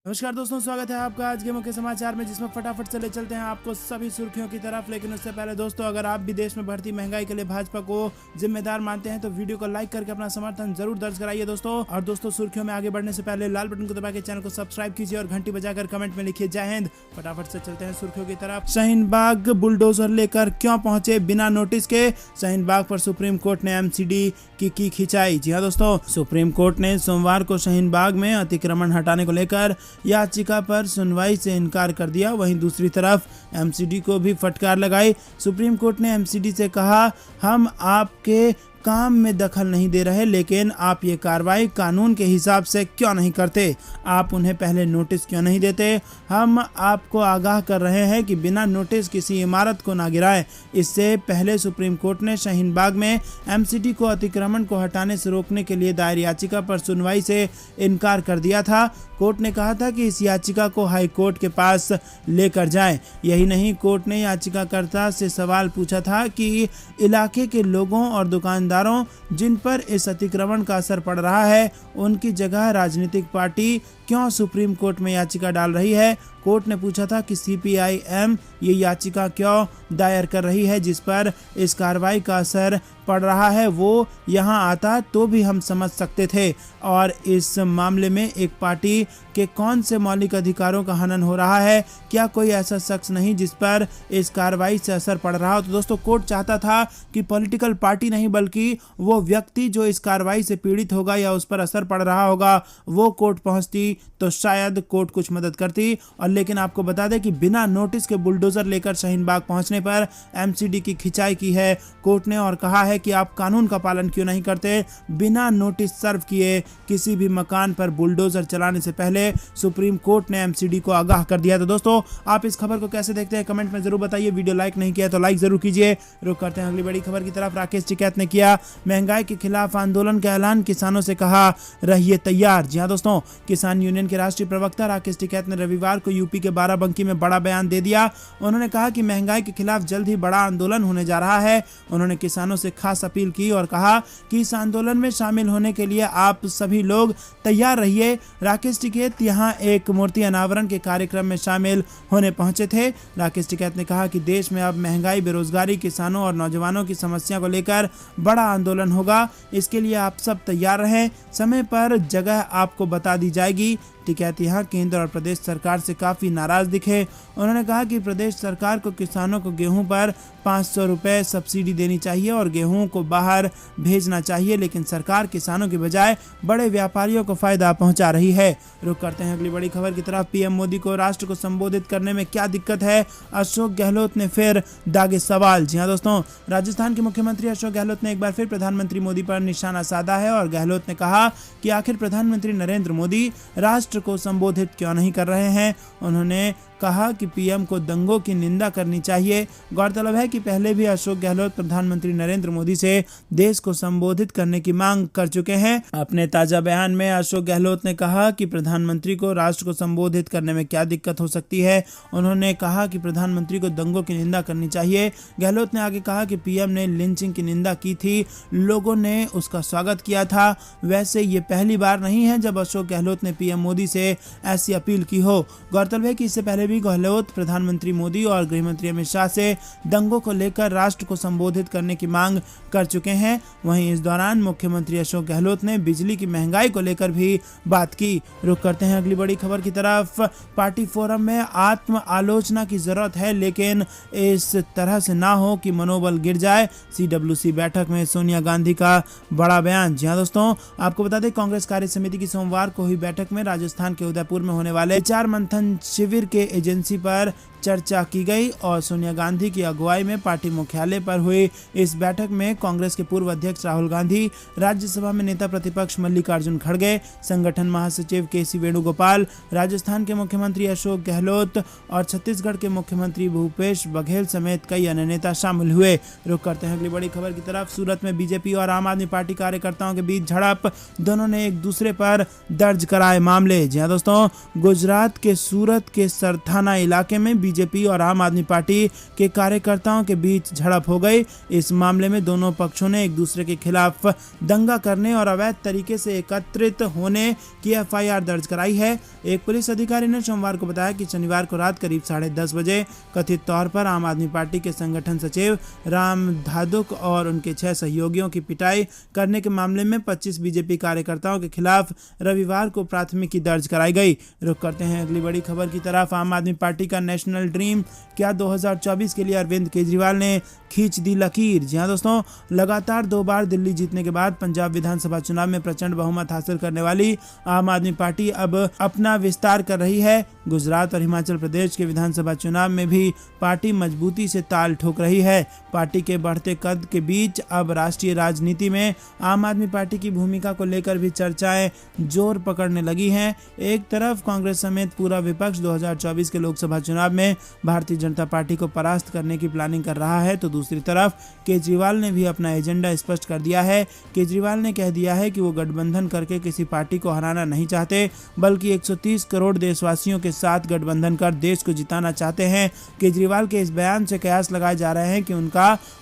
नमस्कार दोस्तों, स्वागत है आपका आज के मुख्य समाचार में, जिसमें फटाफट से ले चलते हैं आपको सभी सुर्खियों की तरफ। लेकिन उससे पहले दोस्तों, अगर आप भी देश में बढ़ती महंगाई के लिए भाजपा को जिम्मेदार मानते हैं तो वीडियो को लाइक करके अपना समर्थन जरूर दर्ज कराइए दोस्तों। और दोस्तों, सुर्खियों में आगे बढ़ने से पहले लाल बटन को दबा के चैनल को सब्सक्राइब कीजिए और घंटी बजाकर कमेंट में लिखिए जय हिंद। फटाफट से चलते हैं सुर्खियों की तरफ। शाहीन बाग बुलडोजर लेकर क्यों पहुंचे बिना नोटिस के? शाहीन बाग पर सुप्रीम कोर्ट ने एमसीडी की खिंचाई। जी हाँ दोस्तों, सुप्रीम कोर्ट ने सोमवार को शाहीन बाग में अतिक्रमण हटाने को लेकर याचिका पर सुनवाई से इनकार कर दिया। वहीं दूसरी तरफ एमसीडी को भी फटकार लगाई। सुप्रीम कोर्ट ने एमसीडी से कहा, हम आपके काम में दखल नहीं दे रहे, लेकिन आप ये कार्रवाई कानून के हिसाब से क्यों नहीं करते? आप उन्हें पहले नोटिस क्यों नहीं देते? हम आपको आगाह कर रहे हैं कि बिना नोटिस किसी इमारत को ना गिराएं। इससे पहले सुप्रीम कोर्ट ने शाहीन बाग में एमसीडी को अतिक्रमण को हटाने से रोकने के लिए दायर याचिका पर सुनवाई से इनकार कर दिया था। कोर्ट ने कहा था कि इस याचिका को हाई कोर्ट के पास लेकर जाएं। यही नहीं, कोर्ट ने याचिकाकर्ता से सवाल पूछा था कि इलाके के लोगों और दुकानदारों जिन पर इस अतिक्रमण का असर पड़ रहा है, उनकी जगह राजनीतिक पार्टी क्यों सुप्रीम कोर्ट में याचिका डाल रही है? कोर्ट ने पूछा था कि सीपीआईएम ये याचिका क्यों दायर कर रही है, जिस पर इस कार्रवाई का असर पड़ रहा है। वो यहाँ आता तो भी हम समझ सकते थे। और इस मामले में एक पार्टी के कौन से मौलिक अधिकारों का हनन हो रहा है? क्या कोई ऐसा शख्स नहीं जिस पर इस कार्रवाई से असर पड़ रहा हो? तो दोस्तों, कोर्ट चाहता था कि पॉलिटिकल पार्टी नहीं, बल्कि वो व्यक्ति जो इस कार्रवाई से पीड़ित होगा या उस पर असर पड़ रहा होगा, वो कोर्ट पहुंचती तो शायद कोर्ट कुछ मदद करती। और लेकिन आपको बता दें कि बिना नोटिस के बुलडोजर लेकर शाहीन बाग पहुंचने पर एमसीडी की खिंचाई की है कोर्ट ने, और कहा है कि आप कानून का पालन क्यों नहीं करते? बिना नोटिस सर्व किए किसी भी मकान पर बुलडोजर चलाने से पहले सुप्रीम कोर्ट ने एमसीडी को आगाह कर दिया। तो दोस्तों, आप इस खबर को कैसे देखते हैं कमेंट में जरूर बताइए। वीडियो लाइक नहीं किया तो लाइक जरूर कीजिए। रुक करते हैं अगली बड़ी खबर की तरफ। राकेश टिकैत ने किया महंगाई के खिलाफ आंदोलन का ऐलान, किसानों से कहा रहिए तैयार। जी हाँ दोस्तों, किसान यूनियन के राष्ट्रीय प्रवक्ता राकेश टिकैत ने रविवार को यूपी के बाराबंकी में बड़ा बयान दे दिया। उन्होंने कहा कि महंगाई के खिलाफ जल्द ही बड़ा आंदोलन होने जा रहा है। उन्होंने किसानों से खास अपील की और कहा कि इस आंदोलन में शामिल होने के लिए आप सभी लोग तैयार रहिए। राकेश टिकैत यहां एक मूर्ति अनावरण के कार्यक्रम में शामिल होने पहुंचे थे। राकेश टिकैत ने कहा कि देश में अब महंगाई, बेरोजगारी, किसानों और नौजवानों की समस्या को लेकर बड़ा आंदोलन होगा। इसके लिए आप सब तैयार रहें, समय पर जगह आपको बता दी जाएगी। टिकैत यहाँ केंद्र और प्रदेश सरकार से काफ़ी नाराज दिखे। उन्होंने कहा कि प्रदेश सरकार को किसानों को गेहूं पर 500 रुपये सब्सिडी देनी चाहिए और गेहूं को बाहर भेजना चाहिए, लेकिन सरकार किसानों के बजाय बड़े व्यापारियों को फायदा पहुंचा रही है। रुक करते हैं अगली बड़ी खबर की तरफ। पीएम मोदी को राष्ट्र को संबोधित करने में क्या दिक्कत है? अशोक गहलोत ने फिर दागे सवाल। जी हाँ दोस्तों, राजस्थान के मुख्यमंत्री अशोक गहलोत ने एक बार फिर प्रधानमंत्री मोदी पर निशाना साधा है। और गहलोत ने कहा कि आखिर प्रधानमंत्री नरेंद्र मोदी राष्ट्र को संबोधित क्यों नहीं कर रहे हैं। उन्होंने कहा कि पीएम को दंगों की निंदा करनी चाहिए। गौरतलब है कि पहले भी अशोक गहलोत प्रधानमंत्री नरेंद्र मोदी से देश को संबोधित करने की मांग कर चुके हैं। अपने ताजा बयान में अशोक गहलोत ने कहा कि प्रधानमंत्री को राष्ट्र को संबोधित करने में क्या दिक्कत हो सकती है। उन्होंने कहा कि प्रधानमंत्री को दंगों की निंदा करनी चाहिए। गहलोत ने आगे कहा कि पीएम ने लिंचिंग की निंदा की थी, लोगों ने उसका स्वागत किया था। वैसे ये पहली बार नहीं है जब अशोक गहलोत ने पीएम मोदी से ऐसी अपील की हो। गौरतलब है कि इससे पहले भी गहलोत प्रधानमंत्री मोदी और गृहमंत्री अमित शाह से दंगों को लेकर राष्ट्र को संबोधित करने की मांग कर चुके हैं। वहीं इस दौरान मुख्यमंत्री अशोक गहलोत ने बिजली की महंगाई को लेकर भी बात की। रुक करते हैं अगली बड़ी खबर की तरफ। पार्टी फोरम में आत्म आलोचना की जरूरत है, लेकिन इस तरह से ना हो कि मनोबल गिर जाए। सीडब्ल्यूसी बैठक में सोनिया गांधी का बड़ा बयान। जी हाँ दोस्तों, आपको बता दें कांग्रेस कार्य समिति की सोमवार को हुई बैठक में राजस्थान के उदयपुर में होने वाले विचार मंथन शिविर के एजेंसी पर चर्चा की गई। और सोनिया गांधी की अगुवाई में पार्टी मुख्यालय पर हुई इस बैठक में कांग्रेस के पूर्व अध्यक्ष राहुल गांधी, राज्यसभा में नेता प्रतिपक्ष मल्लिकार्जुन खड़गे, संगठन महासचिव केसी वेणुगोपाल, राजस्थान के मुख्यमंत्री अशोक गहलोत और छत्तीसगढ़ के मुख्यमंत्री भूपेश बघेल समेत कई अन्य नेता शामिल हुए। रुक करते हैं अगली बड़ी खबर की तरफ। सूरत में बीजेपी और आम आदमी पार्टी कार्यकर्ताओं के बीच झड़प, दोनों ने एक दूसरे पर दर्ज कराए मामले। जी हाँ दोस्तों, गुजरात के सूरत के सरथाना इलाके में बीजेपी और आम आदमी पार्टी के कार्यकर्ताओं के बीच झड़प हो गई। इस मामले में दोनों पक्षों ने एक दूसरे के खिलाफ दंगा करने और अवैध तरीके से एकत्रित होने की एफआईआर दर्ज कराई है। एक पुलिस अधिकारी ने सोमवार को बताया कि शनिवार को रात करीब 10:30 बजे कथित तौर पर आम आदमी पार्टी के संगठन सचिव राम धादुक और उनके 6 सहयोगियों की पिटाई करने के मामले में 25 बीजेपी कार्यकर्ताओं के खिलाफ रविवार को प्राथमिकी दर्ज कराई गई। रुक करते हैं अगली बड़ी खबर की तरफ। आम आदमी पार्टी का नेशनल ड्रीम क्या 2024 के लिए अरविंद केजरीवाल ने खींच दी लकीर। जी हां दोस्तों, लगातार 2 बार दिल्ली जीतने के बाद पंजाब विधानसभा चुनाव में प्रचंड बहुमत हासिल करने वाली आम आदमी पार्टी अब अपना विस्तार कर रही है। गुजरात और हिमाचल प्रदेश के विधानसभा चुनाव में भी पार्टी मजबूती से ताल ठोक रही है। पार्टी के बढ़ते कद के बीच अब राष्ट्रीय राजनीति में आम आदमी पार्टी की भूमिका को लेकर भी चर्चाएं जोर पकड़ने लगी हैं। एक तरफ कांग्रेस समेत पूरा विपक्ष 2024 के लोकसभा चुनाव में भारतीय जनता पार्टी को परास्त करने की प्लानिंग कर रहा है, तो दूसरी तरफ केजरीवाल ने भी अपना एजेंडा स्पष्ट कर दिया है। केजरीवाल ने कह दिया है कि वो गठबंधन करके किसी पार्टी को हराना नहीं चाहते, बल्कि 130 करोड़ देशवासियों के साथ गठबंधन कर देश को जिताना चाहते हैं। केजरीवाल के इस बयान से कयास लगाए जा रहे हैं कि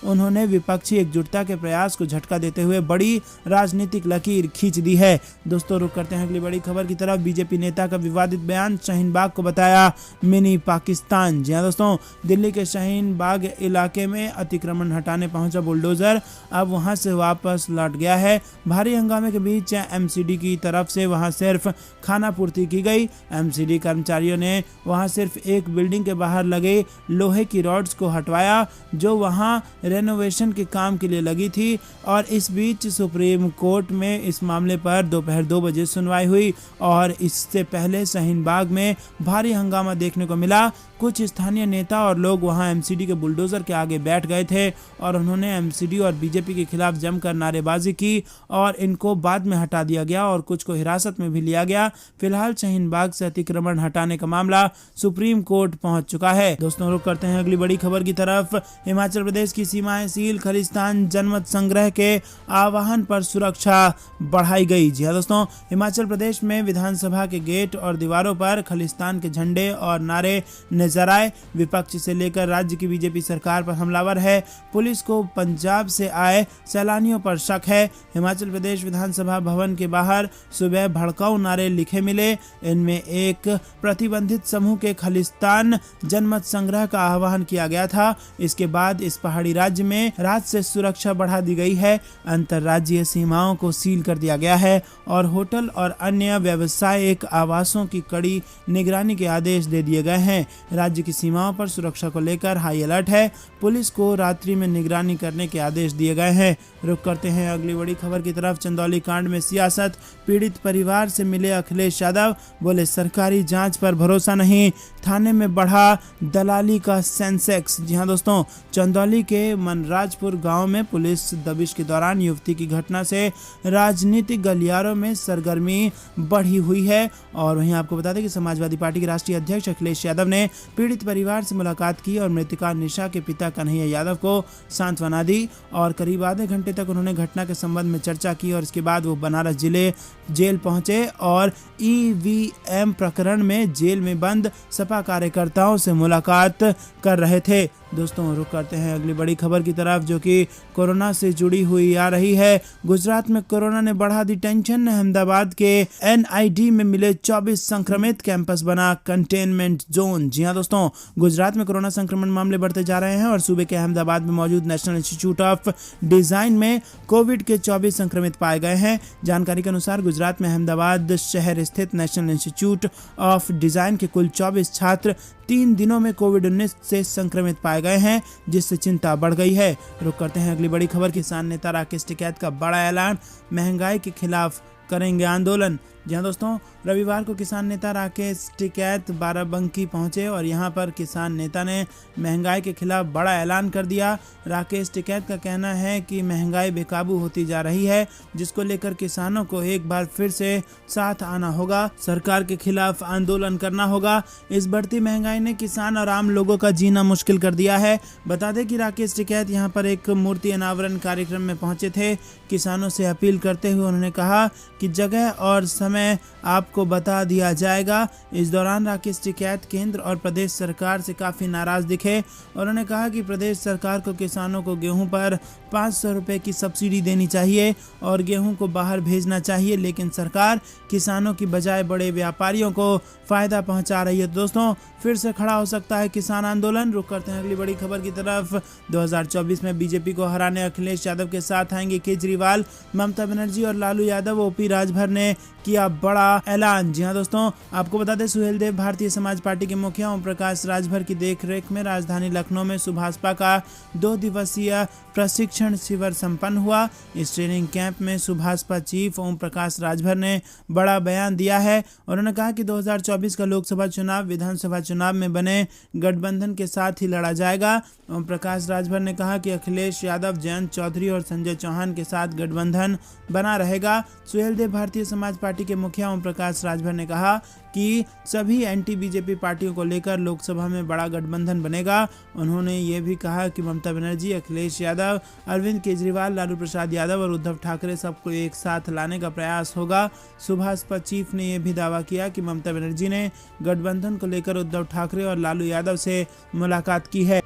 उन्होंने विपक्षी एकजुटता के प्रयास को झटका देते हुए बड़ी राजनीतिक लकीर खींच दी है। दोस्तों, रुक करते हैं अगली बड़ी खबर की तरफ। बीजेपी नेता का विवादित बयान, शाहीन बाग को बताया मिनी पाकिस्तान। जी हां दोस्तों, दिल्ली के शाहीन बाग इलाके में अतिक्रमण हटाने पहुंचा बुलडोजर अब वहां से वापस लौट गया है। भारी हंगामे के बीच एमसीडी की तरफ से वहां सिर्फ खाना पूर्ति की गई। एमसीडी कर्मचारियों ने वहां सिर्फ एक बिल्डिंग के बाहर लगे लोहे की रॉड्स को हटवाया जो वहां रेनोवेशन के काम के लिए लगी थी। और इस बीच सुप्रीम कोर्ट में इस मामले पर दोपहर 2 बजे सुनवाई हुई और इससे पहले शाहीन बाग में भारी हंगामा देखने को मिला। कुछ स्थानीय नेता और लोग वहां एमसीडी के बुलडोजर के आगे बैठ गए थे और उन्होंने एमसीडी और बीजेपी के खिलाफ जमकर नारेबाजी की और इनको बाद में हटा दिया गया और कुछ को हिरासत में भी लिया गया। फिलहाल शाहीन बाग से अतिक्रमण हटाने का मामला सुप्रीम कोर्ट पहुंच चुका है। दोस्तों, रुक करते हैं अगली बड़ी खबर की तरफ। हिमाचल प्रदेश की सीमाएं सील, खालिस्तान जनमत संग्रह के आह्वान पर सुरक्षा बढ़ाई गई। जी हां दोस्तों, हिमाचल प्रदेश में विधानसभा के गेट और दीवारों पर खालिस्तान के झंडे और नारे नजर आए। विपक्ष से लेकर राज्य की बीजेपी सरकार पर हमलावर है। पुलिस को पंजाब से आए सैलानियों पर शक है। हिमाचल प्रदेश विधानसभा भवन के बाहर सुबह भड़काऊ नारे लिखे मिले। इनमें एक प्रतिबंधित समूह के खालिस्तान जनमत संग्रह का आह्वान किया गया था। इसके बाद इस पहाड़ी राज्य में रात से सुरक्षा बढ़ा दी गई है। अंतर्राज्यीय सीमाओं को सील कर दिया गया है और होटल और अन्य व्यावसायिक आवासों की कड़ी निगरानी के आदेश दे दिए गए हैं। राज्य की सीमाओं पर सुरक्षा को लेकर हाई अलर्ट है। पुलिस को रात्रि में निगरानी करने के आदेश दिए गए हैं। रुक करते हैं अगली बड़ी खबर की तरफ। चंदौली कांड में सियासत, पीड़ित परिवार से मिले अखिलेश यादव, बोले सरकारी जांच पर भरोसा नहीं, थाने में बढ़ा दलाली का सेंसेक्स। जी हां दोस्तों, चंदौली के मनराजपुर गांव में पुलिस दबिश के दौरान युवती की घटना से राजनीतिक गलियारों में सरगर्मी बढ़ी हुई है। और वहीं आपको बता दें कि समाजवादी पार्टी के राष्ट्रीय अध्यक्ष अखिलेश यादव ने पीड़ित परिवार से मुलाकात की और मृतका निशा के पिता कन्हैया यादव को सांत्वना दी और करीब आधे घंटे तक उन्होंने घटना के संबंध में चर्चा की। और इसके बाद वो बनारस जिले जेल पहुंचे और ईवीएम प्रकरण में जेल में बंद सपा कार्यकर्ताओं से मुलाकात कर रहे थे। दोस्तों, रुक करते हैं अगली बड़ी खबर की तरफ जो कि कोरोना से जुड़ी हुई आ रही है। गुजरात में कोरोना ने बढ़ा दी टेंशन। अहमदाबाद के एनआईडी में मिले 24 संक्रमित, कैंपस बना कंटेनमेंट जोन। जी हां दोस्तों, गुजरात में कोरोना संक्रमण मामले बढ़ते जा रहे हैं और सूबे के अहमदाबाद में मौजूद नेशनल इंस्टीट्यूट ऑफ डिजाइन में कोविड के 24 संक्रमित पाए गए हैं। जानकारी के अनुसार गुजरात में अहमदाबाद शहर स्थित नेशनल इंस्टीट्यूट ऑफ डिजाइन के कुल 24 छात्र 3 दिनों में कोविड-19 से संक्रमित पाए गए हैं, जिससे चिंता बढ़ गई है। रुक करते हैं अगली बड़ी खबर। किसान नेता राकेश टिकैत का बड़ा ऐलान, महंगाई के खिलाफ करेंगे आंदोलन। जी हां दोस्तों, रविवार को किसान नेता राकेश टिकैत बाराबंकी पहुंचे और यहां पर किसान नेता ने महंगाई के खिलाफ बड़ा ऐलान कर दिया। राकेश टिकैत का कहना है कि महंगाई बेकाबू होती जा रही है, जिसको लेकर किसानों को एक बार फिर से साथ आना होगा, सरकार के खिलाफ आंदोलन करना होगा। इस बढ़ती महंगाई ने किसान और आम लोगों का जीना मुश्किल कर दिया है। बता दें कि राकेश टिकैत यहां पर एक मूर्ति अनावरण कार्यक्रम में पहुंचे थे। किसानों से अपील करते हुए उन्होंने कहा कि जगह और समय समय आपको बता दिया जाएगा। इस दौरान राकेश टिकैत केंद्र और प्रदेश सरकार से काफ़ी नाराज दिखे। उन्होंने कहा कि प्रदेश सरकार को किसानों को गेहूं पर 500 रुपये की सब्सिडी देनी चाहिए और गेहूं को बाहर भेजना चाहिए, लेकिन सरकार किसानों की बजाय बड़े व्यापारियों को फायदा पहुंचा रही है। दोस्तों, फिर से खड़ा हो सकता है किसान आंदोलन। रुक करते हैं अगली बड़ी खबर की तरफ। 2024 में बीजेपी को हराने अखिलेश यादव के साथ आएंगे केजरीवाल। ममता बनर्जी और लालू यादव, ओपी राजभर ने किया बड़ा ऐलान। जी हां दोस्तों, आपको बता दें सुहेलदेव भारतीय समाज पार्टी के मुखिया ओम प्रकाश राजभर की देखरेख में राजधानी लखनऊ में सुभाषपा का 2 दिवसीय प्रशिक्षण शिविर संपन्न हुआ। इस ट्रेनिंग कैंप में सुभाषपा चीफ ओम प्रकाश राजभर ने बड़ा बयान दिया है। उन्होंने कहा कि 2024 का लोकसभा चुनाव विधानसभा चुनाव में बने गठबंधन के साथ ही लड़ा जाएगा। ओम प्रकाश राजभर ने कहा कि अखिलेश यादव, जयंत चौधरी और संजय चौहान के साथ गठबंधन बना रहेगा। सुहेलदेव भारतीय समाज पार्टी के मुखिया ओम प्रकाश राजभर ने कहा कि सभी एंटी बीजेपी पार्टियों को लेकर लोकसभा में बड़ा गठबंधन बनेगा। उन्होंने ये भी कहा कि ममता बनर्जी, अखिलेश यादव, अरविंद केजरीवाल, लालू प्रसाद यादव और उद्धव ठाकरे सबको एक साथ लाने का प्रयास होगा। सुभाषपा चीफ ने यह भी दावा किया कि ममता बनर्जी ने गठबंधन को लेकर उद्धव ठाकरे और लालू यादव से मुलाकात की है।